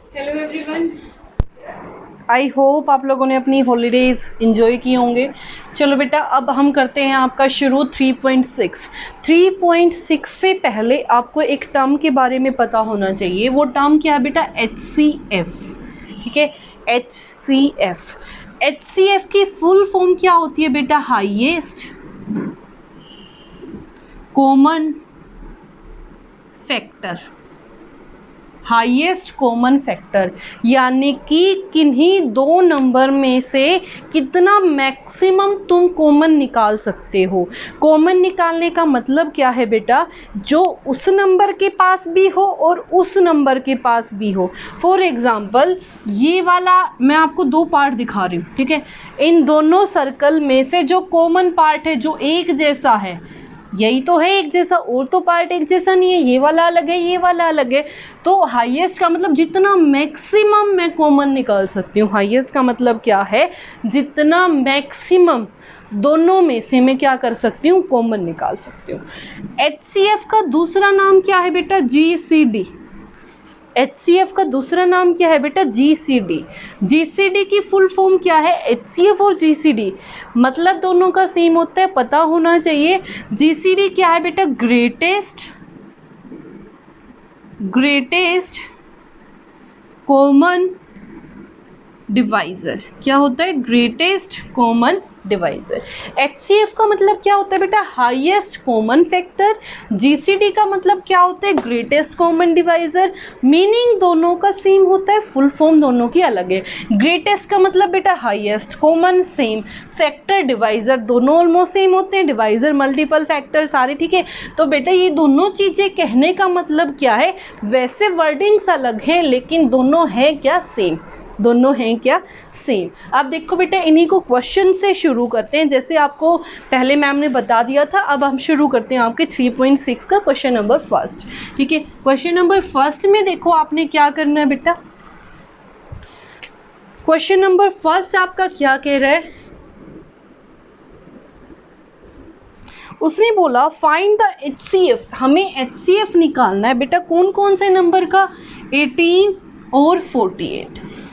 Hello everyone, I hope आप लोगों ने अपनी हॉलीडेज़ इंजॉय किए होंगे। चलो बेटा, अब हम करते हैं आपका शुरू 3.6 से पहले आपको एक टर्म के बारे में पता होना चाहिए। वो टर्म क्या है बेटा? HCF। ठीक है, HCF की फुल फॉर्म क्या होती है बेटा? Highest common factor. Highest common factor यानी कि किन्हीं दो नंबर में से कितना मैक्सिमम तुम कॉमन निकाल सकते हो। कॉमन निकालने का मतलब क्या है बेटा? जो उस नंबर के पास भी हो और उस नंबर के पास भी हो। फॉर एग्जांपल, ये वाला मैं आपको दो पार्ट दिखा रही हूँ, ठीक है। इन दोनों सर्कल में से जो कॉमन पार्ट है, जो एक जैसा है, यही तो है एक जैसा, और तो पार्ट एक जैसा नहीं है। ये वाला अलग है, ये वाला अलग है। तो हाईएस्ट का मतलब जितना मैक्सिमम मैं कॉमन निकाल सकती हूँ। हाईएस्ट का मतलब क्या है? जितना मैक्सिमम दोनों में से मैं क्या कर सकती हूँ? कॉमन निकाल सकती हूँ। HCF का दूसरा नाम क्या है बेटा? GCD। HCF का दूसरा नाम क्या है बेटा? GCD। GCD की फुल फॉर्म क्या है? HCF और GCD मतलब दोनों का सेम होता है, पता होना चाहिए। GCD क्या है बेटा? Greatest common divisor. क्या होता है? Greatest common divisor. HCF का मतलब क्या होता है बेटा? Highest common factor. GCD का मतलब क्या होता है? Greatest common divisor. मीनिंग दोनों का सेम होता है, फुल फॉर्म दोनों की अलग है। ग्रेटेस्ट का मतलब बेटा highest, common same, factor divisor दोनों ऑलमोस्ट सेम होते हैं, डिवाइज़र मल्टीपल फैक्टर सारे, ठीक है। तो बेटा ये दोनों चीज़ें कहने का मतलब क्या है? वैसे वर्डिंग्स अलग हैं लेकिन दोनों हैं क्या? सेम। दोनों हैं क्या? सेम। अब देखो बेटा, इन्हीं को क्वेश्चन से शुरू करते हैं। जैसे आपको पहले मैम ने बता दिया था, अब हम शुरू करते हैं आपके 3.6 का क्वेश्चन नंबर फर्स्ट। ठीक है, क्वेश्चन नंबर फर्स्ट में देखो आपने क्या करना है बेटा। क्वेश्चन नंबर फर्स्ट आपका क्या कह रहा है? उसने बोला फाइंड द HCF। हमें HCF निकालना है बेटा कौन कौन से नंबर का? 18 और 48।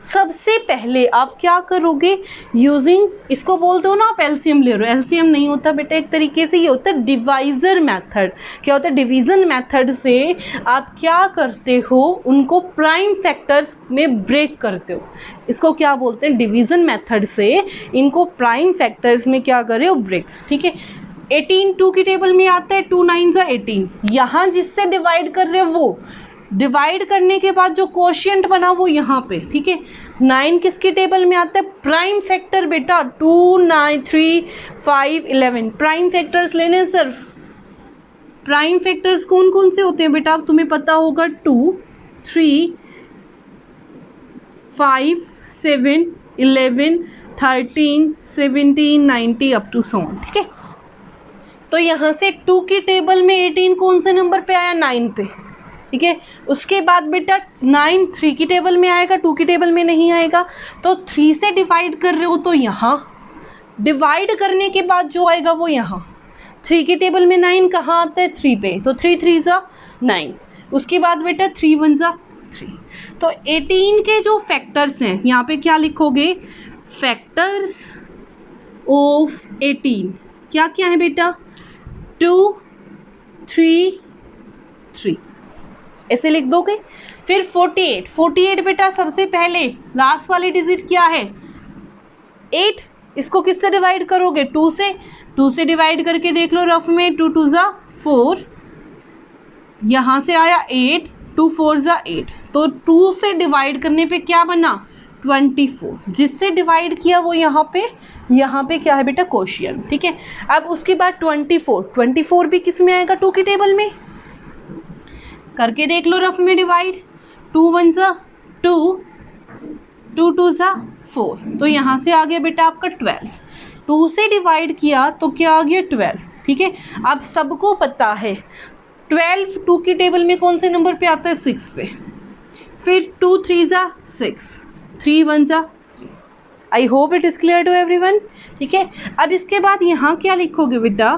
सबसे पहले आप क्या करोगे? यूजिंग, इसको बोलते हो ना आप एलसीएम ले रहे हो। एलसीएम नहीं होता बेटा, एक तरीके से ये होता है डिवाइज़र मेथड। क्या होता है? डिवीज़न मेथड से आप क्या करते हो? उनको प्राइम फैक्टर्स में ब्रेक करते हो। इसको क्या बोलते हैं? डिवीज़न मेथड से इनको प्राइम फैक्टर्स में क्या कर रहे हो? ब्रेक। ठीक है, 18 2 की टेबल में आता है, 2 9 18। यहाँ जिससे डिवाइड कर रहे हो वो डिवाइड करने के बाद जो कोशिएंट बना वो यहाँ पे, ठीक है। 9 किसकी टेबल में आता है? प्राइम फैक्टर बेटा। 2 9 3 5 11 प्राइम फैक्टर्स लेने। सिर्फ प्राइम फैक्टर्स कौन कौन से होते हैं बेटा? अब तुम्हें पता होगा, 2 3 5 7 11 13 17 90 अप टू 100, ठीक है। तो यहाँ से 2 की टेबल में 18 कौन से नंबर पे आया? 9 पे, ठीक है। उसके बाद बेटा 9 3 की टेबल में आएगा, 2 की टेबल में नहीं आएगा। तो 3 से डिवाइड कर रहे हो तो यहाँ डिवाइड करने के बाद जो आएगा वो यहाँ। 3 की टेबल में 9 कहाँ आता है? 3 पे, तो 3 3 ज़ा 9। उसके बाद बेटा 3 1 ज़ा 3। तो 18 के जो फैक्टर्स हैं यहाँ पे क्या लिखोगे? फैक्टर्स ऑफ 18 क्या क्या है बेटा? 2 3 3 ऐसे लिख दोगे। फिर 48 बेटा सबसे पहले लास्ट वाली डिजिट क्या है? 8। इसको किससे डिवाइड करोगे? 2 से। 2 से डिवाइड करके देख लो रफ में, 2 2 ज़ा 4, यहाँ से आया 8, 2 4 ज़ा 8। तो 2 से डिवाइड करने पे क्या बना? 24। जिससे डिवाइड किया वो यहाँ पे क्या है बेटा? कोशिएंट, ठीक है। अब उसके बाद 24 भी किस में आएगा? 2 की टेबल में। करके देख लो रफ में डिवाइड। 2 1 ज़ा 2, 2 2 ज़ा 4। तो यहाँ से आ गया बेटा आपका 12। 2 से डिवाइड किया तो क्या आ गया? 12, ठीक है। अब सबको पता है 12 2 की टेबल में कौन से नंबर पे आता है? 6 पे। फिर 2 3 ज़ा 6, 3 1 ज़ा 3। I hope it is clear to everyone, ठीक है। अब इसके बाद यहाँ क्या लिखोगे बेटा?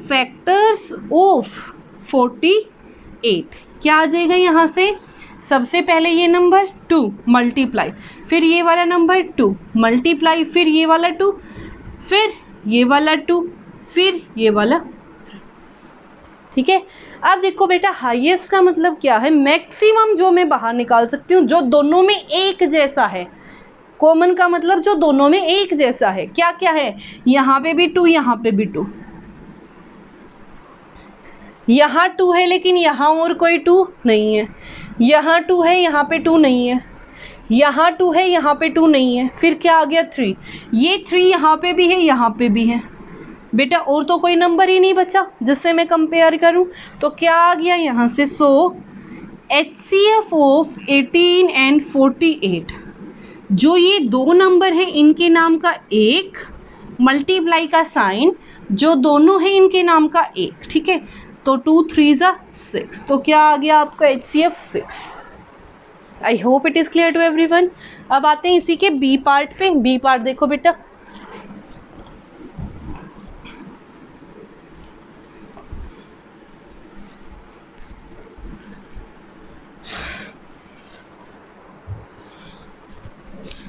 Factors of 48। क्या आ जाएगा यहाँ से? सबसे पहले ये नंबर 2 मल्टीप्लाई, फिर ये वाला नंबर 2 मल्टीप्लाई, फिर ये वाला 2, फिर ये वाला 2, फिर ये वाला 3। ठीक है, अब देखो बेटा हाईएस्ट का मतलब क्या है, मैक्सिमम जो मैं बाहर निकाल सकती हूँ जो दोनों में एक जैसा है। कॉमन का मतलब जो दोनों में एक जैसा है। क्या क्या है, यहाँ पे भी 2, यहाँ पे भी 2, यहाँ 2 है लेकिन यहाँ और कोई 2 नहीं है, यहाँ 2 है यहाँ पे 2 नहीं है, यहाँ 2 है यहाँ पे 2 नहीं है, फिर क्या आ गया 3, ये 3 यहाँ पे भी है यहाँ पे भी है। बेटा और तो कोई नंबर ही नहीं बचा जिससे मैं कंपेयर करूं, तो क्या आ गया यहाँ से, सो HCF ऑफ 18 एंड 48, जो ये दो नंबर है इनके नाम का एक, मल्टीप्लाई का साइन जो दोनों है इनके नाम का एक। ठीक है, तो 2 3 ज़ा 6, तो क्या आ गया आपका HCF 6। I hope it is clear to everyone. अब आते हैं इसी के बी पार्ट पे। बी पार्ट देखो बेटा,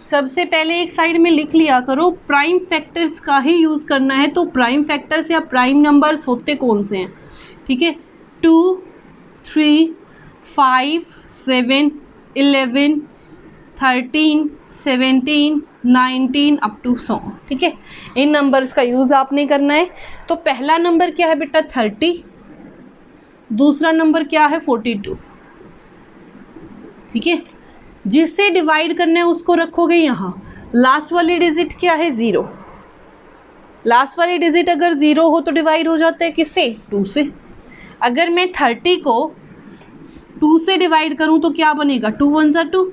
सबसे पहले एक साइड में लिख लिया करो, प्राइम फैक्टर्स का ही यूज़ करना है। तो प्राइम फैक्टर्स या प्राइम नंबर्स होते कौन से हैं, ठीक है, 2 3 5 7 11 13 17 19 अप टू 100। ठीक है, इन नंबर्स का यूज़ आपने करना है। तो पहला नंबर क्या है बेटा 30, दूसरा नंबर क्या है 42। ठीक है, जिससे डिवाइड करना है उसको रखोगे यहाँ। लास्ट वाली डिजिट क्या है 0, लास्ट वाली डिजिट अगर 0 हो तो डिवाइड हो जाता है किससे, 2 से। अगर मैं 30 को 2 से डिवाइड करूँ तो क्या बनेगा, 2 1 ज़ा 2,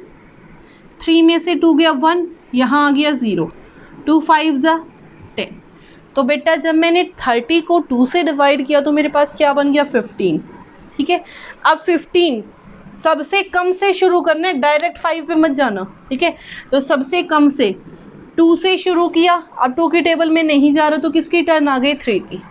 3 में से 2 गया 1, यहाँ आ गया 0, 2 5 ज़ा 10। तो बेटा जब मैंने 30 को 2 से डिवाइड किया तो मेरे पास क्या बन गया 15। ठीक है, अब 15 सबसे कम से शुरू करना है, डायरेक्ट 5 पे मत जाना। ठीक है, तो सबसे कम से 2 से शुरू किया, अब 2 की टेबल में नहीं जा रहा तो किसकी टर्न आ गई 3 की।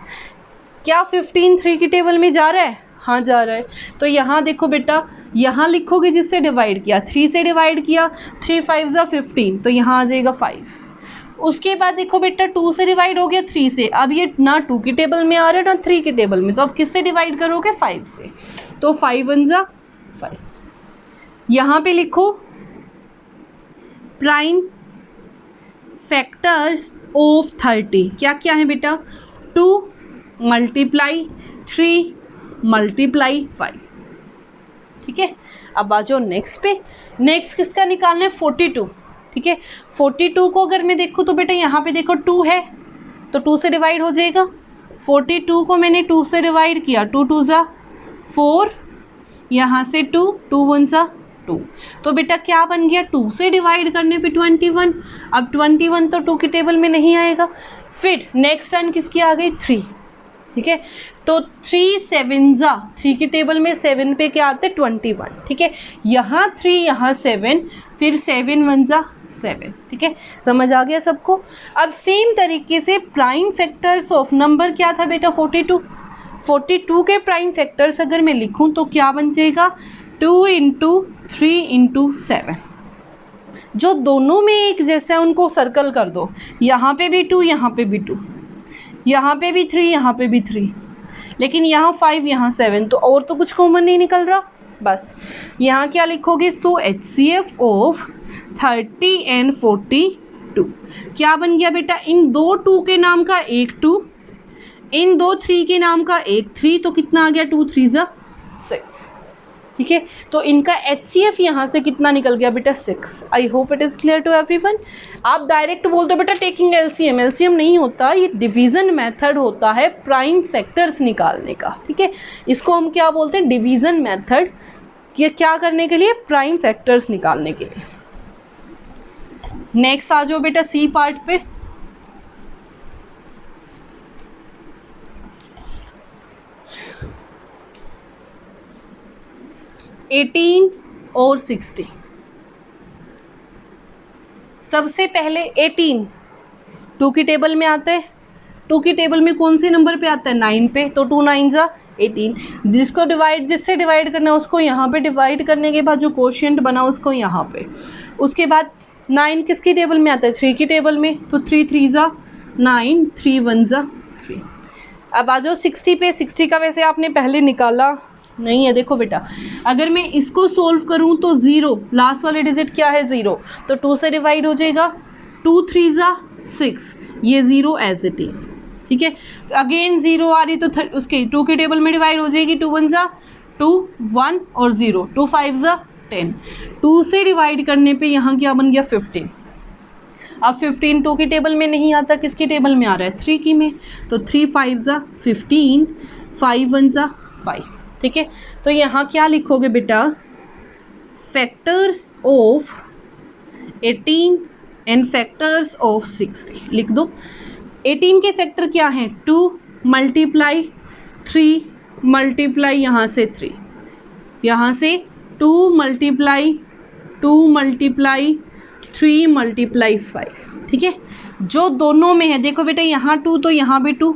क्या 15 3 की टेबल में जा रहा है, हाँ जा रहा है। तो यहाँ देखो बेटा, यहाँ लिखोगे जिससे डिवाइड किया, 3 से डिवाइड किया, 3 5 ज़ा 15, तो यहाँ आ जाएगा 5। उसके बाद देखो बेटा 2 से डिवाइड हो गया 3 से, अब ये ना 2 की टेबल में आ रहा है ना 3 की टेबल में, तो अब किससे डिवाइड करोगे 5 से, तो 5 1 ज़ा 5। यहाँ पे लिखो प्राइम फैक्टर्स ऑफ 30, क्या क्या है बेटा, 2 मल्टीप्लाई 3 मल्टीप्लाई 5। ठीक है, अब आ जाओ नेक्स्ट पे। नेक्स्ट किसका निकालना है 42। ठीक है, 42 को अगर मैं देखूँ तो बेटा यहाँ पे देखो 2 है तो 2 से डिवाइड हो जाएगा। 42 को मैंने 2 से डिवाइड किया, 2 2 ज़ा 4, यहाँ से 2 2 1 ज़ा 2, तो बेटा क्या बन गया, 2 से डिवाइड करने पे 21। अब 21 तो 2 की टेबल में नहीं आएगा। फिर नेक्स्ट टर्न किसकी आ गई 3। ठीक है, तो 3 7 ज़ा 3 की टेबल में 7 पे क्या आते 21। ठीक है, यहाँ 3 यहाँ 7, फिर 7 1 ज़ा 7। ठीक है, समझ आ गया सबको। अब सेम तरीके से प्राइम फैक्टर्स ऑफ नंबर क्या था बेटा 42। 42 के प्राइम फैक्टर्स अगर मैं लिखूं तो क्या बन जाएगा 2 × 3 × 7। जो दोनों में एक जैसा है उनको सर्कल कर दो, यहाँ पे भी 2 यहाँ पे भी 2, यहाँ पे भी 3 यहाँ पे भी 3, लेकिन यहाँ 5 यहाँ 7, तो और तो कुछ कॉमन नहीं निकल रहा। बस यहाँ क्या लिखोगे, सो HCF ऑफ 30 एंड 42 क्या बन गया बेटा, इन दो 2 के नाम का एक 2, इन दो 3 के नाम का एक 3, तो कितना आ गया 2 3 ज़ा 6। ठीक है, तो इनका HCF यहाँ से कितना निकल गया बेटा 6। I hope it is clear to everyone. आप डायरेक्ट बोलते हो बेटा टेकिंग LCM, LCM नहीं होता, ये डिवीज़न मेथड होता है प्राइम फैक्टर्स निकालने का। ठीक है, इसको हम क्या बोलते हैं, डिवीज़न मेथड। ये क्या करने के लिए, प्राइम फैक्टर्स निकालने के लिए। नेक्स्ट आ जाओ बेटा सी पार्ट पे। एटीन और 60। सबसे पहले 18 2 की टेबल में आता है, 2 की टेबल में कौन से नंबर पे आता है 9 पे, तो 2 9 ज़ा 18, जिसको डिवाइड जिससे डिवाइड करना है उसको यहाँ पे डिवाइड करने के बाद जो कोशिएंट बना उसको यहाँ पे, उसके बाद 9 किसकी टेबल में आता है, 3 की टेबल में, तो 3 3 ज़ा 9, 3 1 ज़ा 3। अब आ जाओ 60 पे। 60 का वैसे आपने पहले निकाला नहीं है, देखो बेटा अगर मैं इसको सोल्व करूं तो 0 लास्ट वाले डिजिट क्या है 0, तो 2 से डिवाइड हो जाएगा, 2 3 ज़ा 6, ये 0 एज इट इज़, ठीक है। अगेन 0 आ रही तो उसके 2 की टेबल में डिवाइड हो जाएगी, 2 1 ज़ा 2, 1 और 0, 2 5 ज़ा 10, 2 से डिवाइड करने पे यहाँ क्या बन गया 15। अब 15 2 की टेबल में नहीं आता, किसकी टेबल में आ रहा है 3 की में, तो 3 5 ज़ा 15, 5 1 ज़ा 5, ठीक है। तो यहाँ क्या लिखोगे बेटा, factors of 18 and factors of 60 लिख दो। 18 के फैक्टर क्या हैं, 2 मल्टीप्लाई 3 मल्टीप्लाई यहाँ से 3, यहाँ से 2 मल्टीप्लाई 2 मल्टीप्लाई 3 मल्टीप्लाई 5, ठीक है। जो दोनों में है देखो बेटा, यहाँ 2 तो यहाँ भी 2,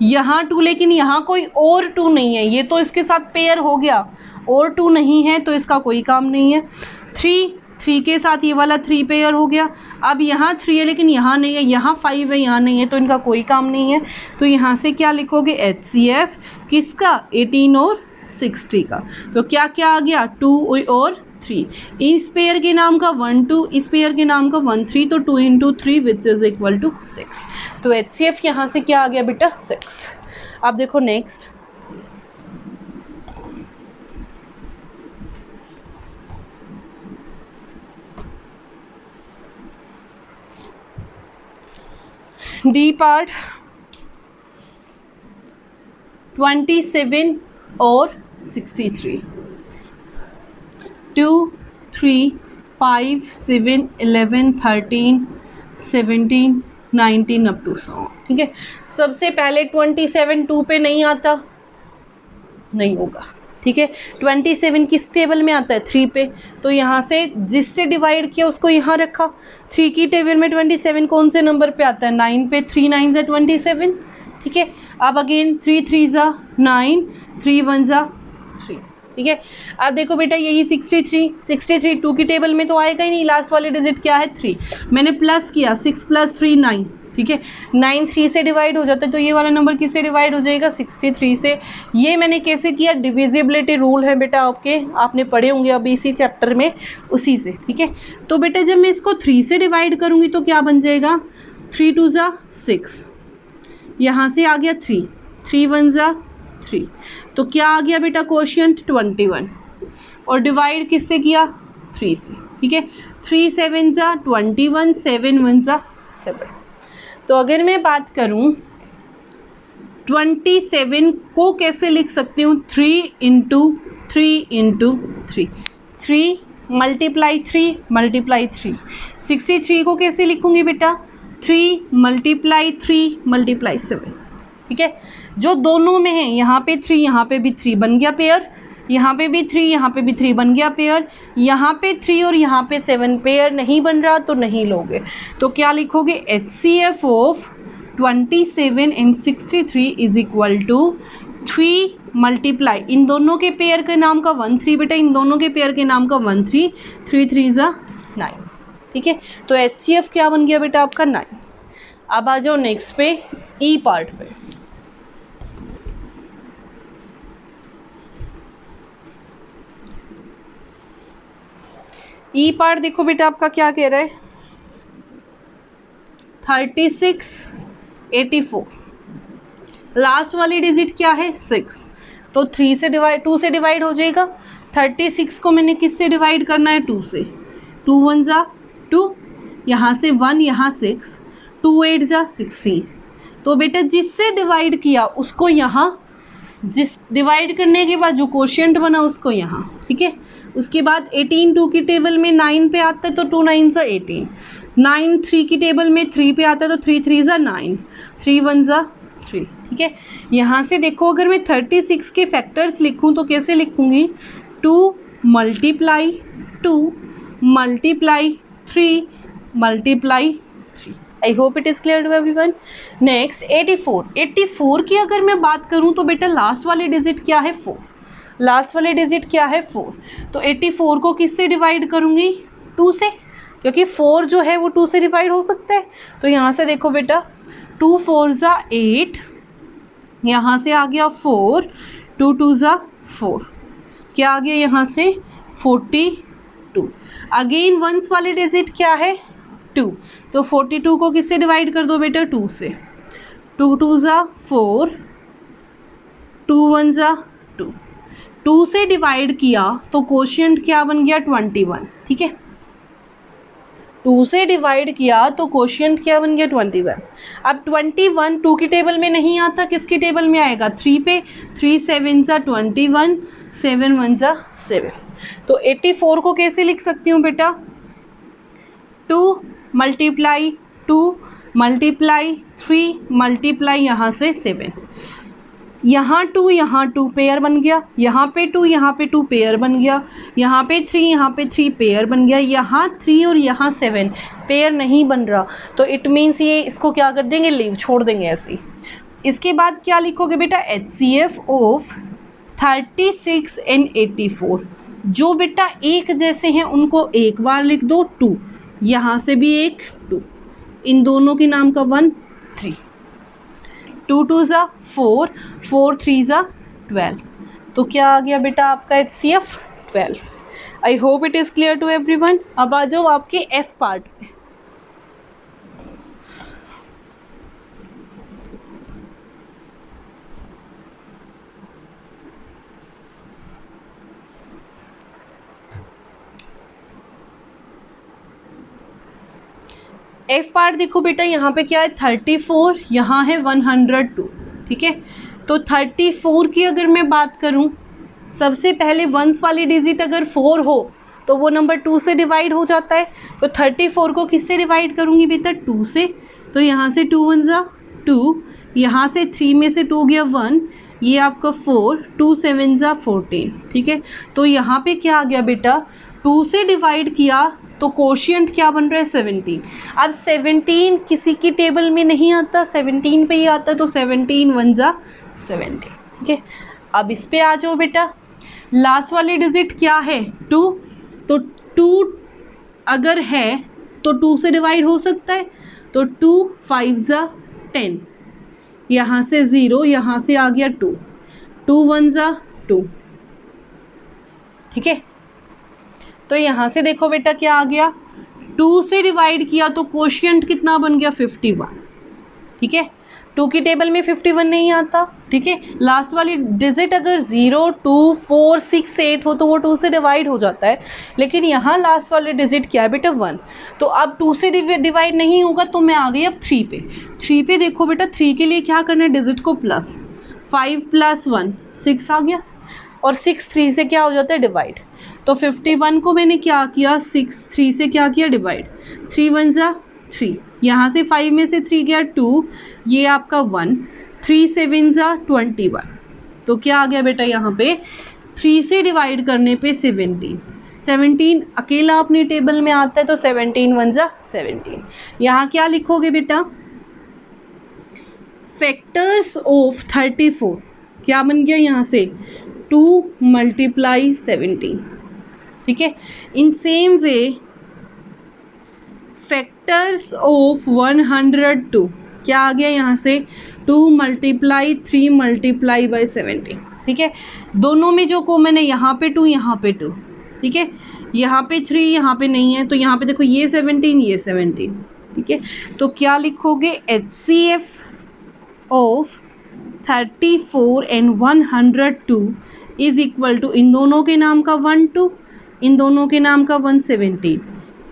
यहाँ 2, लेकिन यहाँ कोई और 2 नहीं है, ये तो इसके साथ पेयर हो गया, और 2 नहीं है तो इसका कोई काम नहीं है। 3 के साथ ये वाला 3 पेयर हो गया। अब यहाँ 3 है लेकिन यहाँ नहीं है, यहाँ 5 है यहाँ नहीं है, तो इनका कोई काम नहीं है। तो यहाँ से क्या लिखोगे, HCF किसका, 18 और 60 का। तो क्या क्या आ गया, 2 और 3, इस पेयर के नाम का 1 2, इस पेयर के नाम का 1 3, तो 2 into 3 which is equal to 6। तो HCF यहाँ से क्या आ गया बेटा 6। अब देखो नेक्स्ट, डी पार्ट 27 और 63, 2 3 5 7 11 13 17 19 अप टू 100, ठीक है। सबसे पहले 27 2 पे नहीं आता, नहीं होगा, ठीक है। 27 किस टेबल में आता है, 3 पे, तो यहाँ से जिससे डिवाइड किया उसको यहाँ रखा। 3 की टेबल में 27 कौन से नंबर पे आता है, 9 पे, 3 9 ज़ा 27, ठीक है। अब अगेन 3 3 ज़ा 9, 3 1 ज़ा 3, ठीक है। अब देखो बेटा यही 63 2 की टेबल में तो आएगा ही नहीं, लास्ट वाले डिजिट क्या है 3, मैंने प्लस किया, 6 + 3 9, ठीक है। 9 3 से डिवाइड हो जाता है, तो ये वाला नंबर किससे डिवाइड हो जाएगा, 63 से। ये मैंने कैसे किया, डिविजिबिलिटी रूल है बेटा आपके, आपने पढ़े होंगे अभी इसी चैप्टर में, उसी से, ठीक है। तो बेटा जब मैं इसको 3 से डिवाइड करूँगी तो क्या बन जाएगा, 3 2 ज़ा 6, यहाँ से आ गया 3, 3 1 ज़ा 3, तो क्या आ गया बेटा कोशिएंट 21, और डिवाइड किससे किया 3 से, ठीक है। 3 7 ज़ा 21, 7 1 ज़ा 7। तो अगर मैं बात करूं 27 को कैसे लिख सकती हूँ, 3 इंटू 3 3 मल्टीप्लाई 3 मल्टीप्लाई 3। 63 को कैसे लिखूंगी बेटा, 3 मल्टीप्लाई 3 मल्टीप्लाई 7, ठीक है। जो दोनों में है, यहाँ पे 3 यहाँ पे भी 3 बन गया पेयर, यहाँ पे भी 3 यहाँ पे भी 3 बन गया पेयर, यहाँ पे 3 और यहाँ पे 7 पेयर नहीं बन रहा तो नहीं लोगे। तो क्या लिखोगे, HCF of 27 and 63 is equal to 3 multiply, इन दोनों के पेयर के नाम का 1 3 बेटा, इन दोनों के पेयर के नाम का 1 3, 3 3 ज़ा 9, ठीक है। तो HCF क्या बन गया बेटा आपका 9। अब आ जाओ नेक्स्ट पे, ई पार्ट पे। ई पार्ट देखो बेटा आपका क्या कह रहा है, 36 84, लास्ट वाली डिजिट क्या है 6, तो 2 से डिवाइड हो जाएगा। 36 को मैंने किससे डिवाइड करना है, 2 से, 2 1 ज़ा 2, यहाँ से 1 यहाँ 6, 2 8 ज़ा 16। तो बेटा जिससे डिवाइड किया उसको यहाँ, जिस डिवाइड करने के बाद जो कोशिएंट बना उसको यहाँ, ठीक है। उसके बाद 18 2 की टेबल में 9 पे आता है तो 2 9 ज़ा 18, 9 3 की टेबल में 3 पे आता है तो 3 3 ज़ा 9, 3 1 ज़ा 3, ठीक है। यहाँ से देखो अगर मैं 36 के फैक्टर्स लिखूँ तो कैसे लिखूँगी, 2 multiply 2 multiply 3 multiply 3, I hope it is clear to everyone. Next 84 की अगर मैं बात करूँ तो बेटा लास्ट वाले डिजिट क्या है 4, लास्ट वाले डिजिट क्या है 4। तो 84 को किससे डिवाइड करूँगी 2 से, क्योंकि 4 जो है वो 2 से डिवाइड हो सकता है। तो यहाँ से देखो बेटा 2 4 ज़ा 8, यहाँ से आ गया 4, 2 2 ज़ा 4, क्या आ गया यहाँ से 42। अगेन वंस वाले डिजिट क्या है 2, तो 42 को किससे डिवाइड कर दो बेटा 2 से, 2 2 ज़ा 4, 2 1 ज़ा 2, 2 से डिवाइड किया तो कोशिएंट क्या बन गया 21, ठीक है। 2 से डिवाइड किया तो कोशिएंट क्या बन गया 21। अब 21 2 की टेबल में नहीं आता, किसकी टेबल में आएगा 3 पे, 3 7 ज़ा 21, 7 1 ज़ा 7। तो 84 को कैसे लिख सकती हूँ बेटा 2 मल्टीप्लाई 2 मल्टीप्लाई 3 मल्टीप्लाई यहाँ से 7, यहाँ 2 पेयर बन गया, यहाँ पे 2 पेयर बन गया, यहाँ पे 3 पेयर बन गया, यहाँ 3 और यहाँ 7 पेयर नहीं बन रहा। तो इट मीन्स ये इसको क्या कर देंगे लीव छोड़ देंगे ऐसे ही। इसके बाद क्या लिखोगे बेटा HCF ऑफ 36 एंड 84। जो बेटा एक जैसे हैं उनको एक बार लिख दो 2, यहाँ से भी एक 2, इन दोनों के नाम का 1 3, 2 2 ज़ा 4, 4 3 ज़ा 12। तो क्या आ गया बेटा आपका HCF 12। I hope it is clear to everyone. अब आ जाओ आपके F पार्ट में। F पार्ट देखो बेटा, यहाँ पे क्या है 34, यहाँ है 102, ठीक है। तो 34 की अगर मैं बात करूँ, सबसे पहले वंस वाली डिजिट अगर 4 हो तो वो नंबर 2 से डिवाइड हो जाता है। तो 34 को किससे डिवाइड करूँगी बेटा 2 से, तो यहाँ से 2 1 ज़ा 2, यहाँ से 3 में से 2 गया 1, ये आपका 4, 2 7 ज़ा 14, ठीक है। तो यहाँ पे क्या आ गया बेटा 2 से डिवाइड किया तो कोशिएंट क्या बन रहा है 17। अब 17 किसी की टेबल में नहीं आता, 17 पे ही आता है, तो 17 1 ज़ा 17, ठीक है। अब इस पे आ जाओ बेटा, लास्ट वाले डिजिट क्या है 2, तो 2 अगर है तो 2 से डिवाइड हो सकता है, तो 2 5 ज़ा 10, यहाँ से 0, यहाँ से आ गया 2, 2 1 ज़ा 2, ठीक है। तो यहाँ से देखो बेटा क्या आ गया 2 से डिवाइड किया तो कोशिएंट कितना बन गया 51, ठीक है। 2 की टेबल में 51 नहीं आता, ठीक है। लास्ट वाली डिजिट अगर 0 2 4 6 8 हो तो वो 2 से डिवाइड हो जाता है, लेकिन यहाँ लास्ट वाले डिजिट क्या है बेटा 1। तो अब 2 से डिवाइड नहीं होगा, तो मैं आ गई अब 3 पे देखो बेटा 3 के लिए क्या करना है डिजिट को प्लस, 5 + 1 6 आ गया, और 6 3 से क्या हो जाता है डिवाइड। तो 51 को मैंने क्या किया 6 3 से क्या किया डिवाइड, 3 1 ज़ा 3, यहाँ से 5 में से 3 गया 2, ये आपका 1, 3 7 ज़ा 21। तो क्या आ गया बेटा यहाँ पे 3 से डिवाइड करने पे 17 अकेला अपनी टेबल में आता है, तो 17 1 ज़ा 17। यहाँ क्या लिखोगे बेटा फैक्टर्स ऑफ 34, क्या बन गया यहाँ से 2 × 17, ठीक है। In same way factors of 102 क्या आ गया यहाँ से 2 × 3 × 17, ठीक है। दोनों में जो कॉमन है यहाँ पे 2 यहाँ पे 2, ठीक है। यहाँ पे 3 यहाँ पे नहीं है, तो यहाँ पे देखो ये 17 ये 17, ठीक है। तो क्या लिखोगे HCF of 34 and 102 is equal to, इन दोनों के नाम का 1 2, इन दोनों के नाम का 117,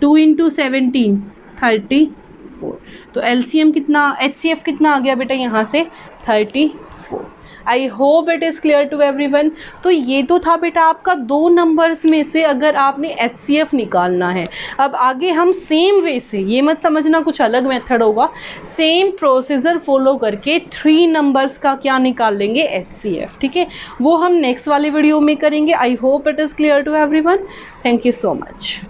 2 × 17 34। तो LCM कितना HCF कितना आ गया बेटा यहाँ से 34। I hope it is clear to everyone. तो ये तो था बेटा आपका 2 नंबर्स में से अगर आपने HCF निकालना है। अब आगे हम सेम वे से, ये मत समझना कुछ अलग मेथड होगा, सेम प्रोसीजर फॉलो करके 3 नंबर्स का क्या निकाल लेंगे HCF, ठीक है। वो हम नेक्स्ट वाले वीडियो में करेंगे। I hope it is clear to everyone. Thank you so much.